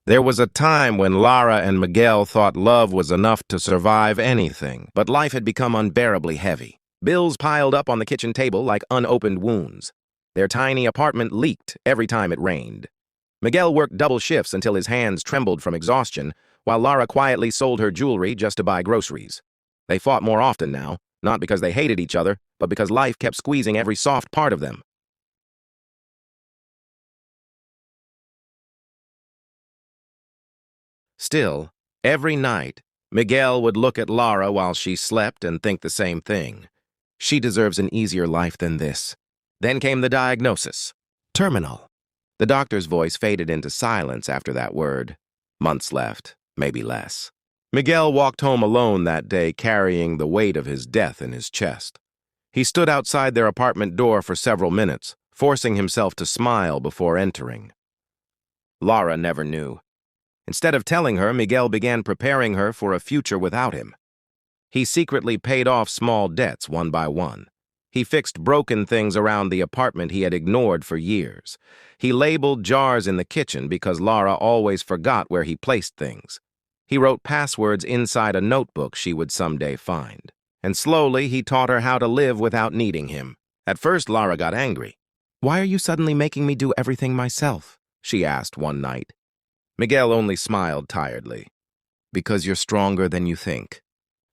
There was a time when Lara and Miguel thought love was enough to survive anything, but life had become unbearably heavy. Bills piled up on the kitchen table like unopened wounds. Their tiny apartment leaked every time it rained. Miguel worked double shifts until his hands trembled from exhaustion, while Lara quietly sold her jewelry just to buy groceries. They fought more often now, not because they hated each other, but because life kept squeezing every soft part of them. Still, every night, Miguel would look at Lara while she slept and think the same thing. She deserves an easier life than this. Then came the diagnosis. Terminal. The doctor's voice faded into silence after that word. Months left, maybe less. Miguel walked home alone that day, carrying the weight of his death in his chest. He stood outside their apartment door for several minutes, forcing himself to smile before entering. Lara never knew. Instead of telling her, Miguel began preparing her for a future without him. He secretly paid off small debts one by one. He fixed broken things around the apartment he had ignored for years. He labeled jars in the kitchen because Lara always forgot where he placed things. He wrote passwords inside a notebook she would someday find. And slowly he taught her how to live without needing him. At first, Lara got angry. "Why are you suddenly making me do everything myself?" she asked one night. Miguel only smiled tiredly. "Because you're stronger than you think."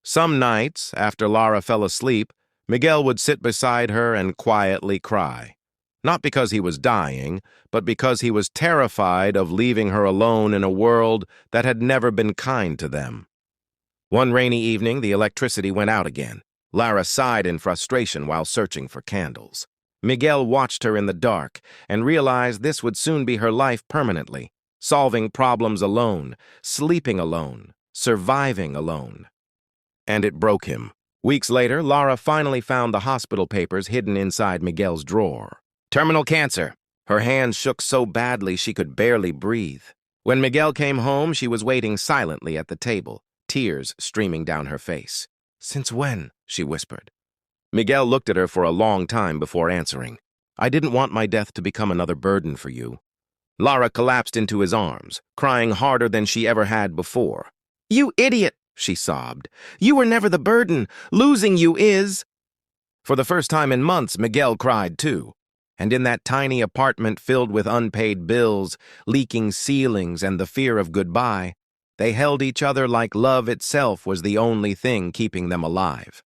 Some nights, after Lara fell asleep, Miguel would sit beside her and quietly cry. Not because he was dying, but because he was terrified of leaving her alone in a world that had never been kind to them. One rainy evening, the electricity went out again. Lara sighed in frustration while searching for candles. Miguel watched her in the dark and realized this would soon be her life permanently. Solving problems alone, sleeping alone, surviving alone. And it broke him. Weeks later, Lara finally found the hospital papers hidden inside Miguel's drawer. Terminal cancer. Her hands shook so badly she could barely breathe. When Miguel came home, she was waiting silently at the table, tears streaming down her face. "Since when?" she whispered. Miguel looked at her for a long time before answering. "I didn't want my death to become another burden for you." Lara collapsed into his arms, crying harder than she ever had before. "You idiot!" she sobbed. "You were never the burden. Losing you is." For the first time in months, Miguel cried too. And in that tiny apartment filled with unpaid bills, leaking ceilings, and the fear of goodbye, they held each other like love itself was the only thing keeping them alive.